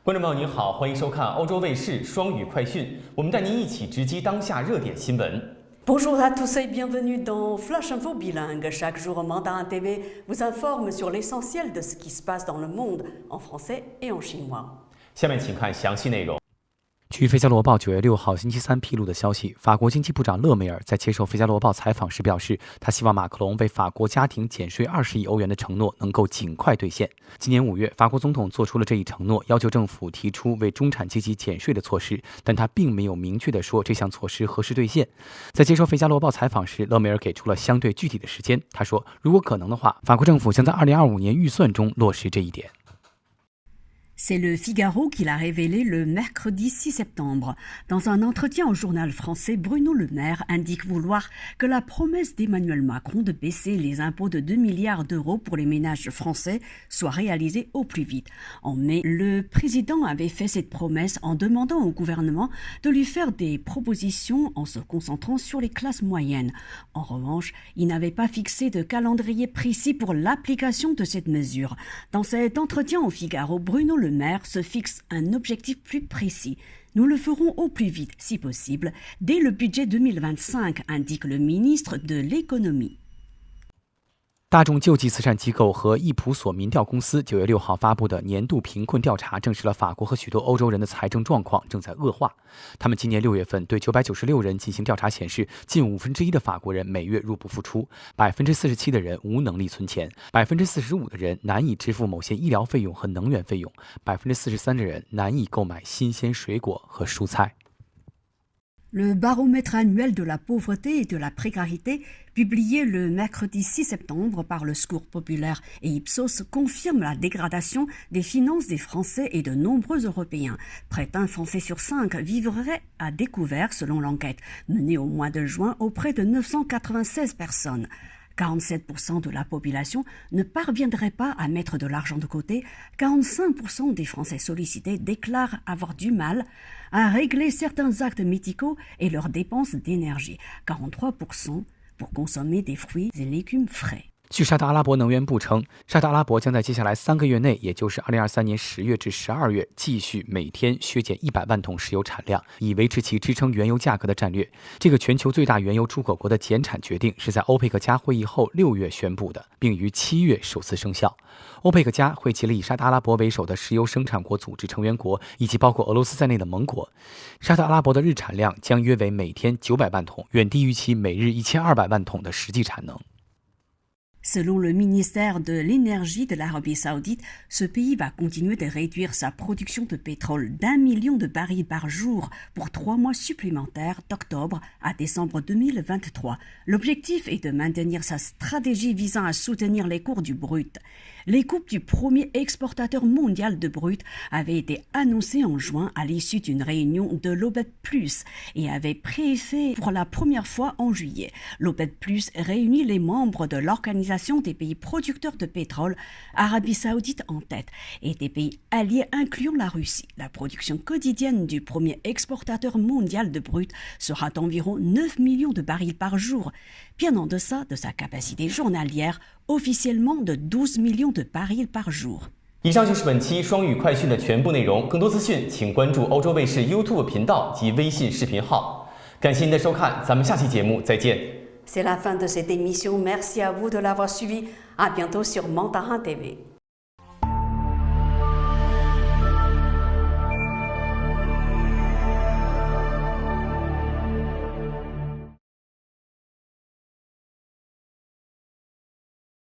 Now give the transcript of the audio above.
观众朋友您好，欢迎收看欧洲卫视双语快讯，我们带您一起直击当下热点新闻。Bonjour à tous et bienvenue dans Flash Info Bilingue. Chaque jour, Mandarin TV vous informe sur l'essentiel de ce qui se passe dans le monde en français et en chinois. 下面请看详细内容。据《费加罗报》9月6号星期三披露的消息，法国经济部长勒梅尔在接受《费加罗报》采访时表示，他希望马克龙为法国家庭减税20亿欧元的承诺能够尽快兑现。今年5月，法国总统做出了这一承诺，要求政府提出为中产阶级减税的措施，但他并没有明确地说这项措施何时兑现。在接受《费加罗报》采访时，勒梅尔给出了相对具体的时间。他说，如果可能的话，法国政府将在2025年预算中落实这一点。C'est le Figaro qui l'a révélé le mercredi 6 septembre. Dans un entretien au journal français, Bruno Le Maire indique vouloir que la promesse d'Emmanuel Macron de baisser les impôts de 2 milliards d'euros pour les ménages français soit réalisée au plus vite. En mai, le président avait fait cette promesse en demandant au gouvernement de lui faire des propositions en se concentrant sur les classes moyennes. En revanche, il n'avait pas fixé de calendrier précis pour l'application de cette mesure. Dans cet entretien au Figaro, Bruno Le Maire se fixe un objectif plus précis. Nous le ferons au plus vite, si possible, dès le budget 2025, indique le ministre de l'économie. 大众救济慈善机构和易普索民调公司9月6号发布的年度贫困调查证实了法国和许多欧洲人的财政状况正在恶化。他们今年6月份对996人进行调查显示，近1/5的法国人每月入不敷出，47%的人无能力存钱，45%的人难以支付某些医疗费用和能源费用，43%的人难以购买新鲜水果和蔬菜。Le baromètre annuel de la pauvreté et de la précarité, publié le mercredi 6 septembre par le Secours populaire et Ipsos, confirme la dégradation des finances des Français et de nombreux Européens. Près d'un Français sur 5 vivrait à découvert selon l'enquête menée au mois de juin auprès de 996 personnes. 47% de la population ne parviendrait pas à mettre de l'argent de côté. 45% des Français sollicités déclarent avoir du mal à régler certains actes médicaux et leurs dépenses d'énergie. 43% pour consommer des fruits et légumes frais. 据沙特阿拉伯能源部称，沙特阿拉伯将在接下来3个月内，也就是2023年10月至12月，继续每天削减100万桶石油产量，以维持其支撑原油价格的战略。这个全球最大原油出口国的减产决定是在欧佩克加会议后6月宣布的，并于7月首次生效。欧佩克加汇集了以沙特阿拉伯为首的石油生产国组织成员国，以及包括俄罗斯在内的盟国。沙特阿拉伯的日产量将约为每天900万桶，远低于其每日1200万桶的实际产能。Selon le ministère de l'Énergie de l'Arabie Saoudite, ce pays va continuer de réduire sa production de pétrole d'1 million de barils par jour pour 3 mois supplémentaires d'octobre à décembre 2023. L'objectif est de maintenir sa stratégie visant à soutenir les cours du brut. Les coupes du premier exportateur mondial de brut avaient été annoncées en juin à l'issue d'une réunion de l'OPEP+, et avaient pris pour la première fois en juillet. L'OPEP+, réunit les membres de l'Organisation des pays producteurs de pétrole, Arabie Saoudite en tête, et des pays alliés incluant la Russie. La production quotidienne du premier exportateur mondial de brut sera d'environ 9 millions de barils par jour, bien en deçà de sa capacité journalière, officiellement de 12 millions de barils par jour. 以上就是本期双语快讯的全部内容，更多资讯请关注欧洲卫视 YouTube 频道及微信视频号。感谢您的收看，咱们下期节目再见。C'est la fin de cette émission. Merci à vous de l'avoir suivi. À bientôt sur Mandarin TV.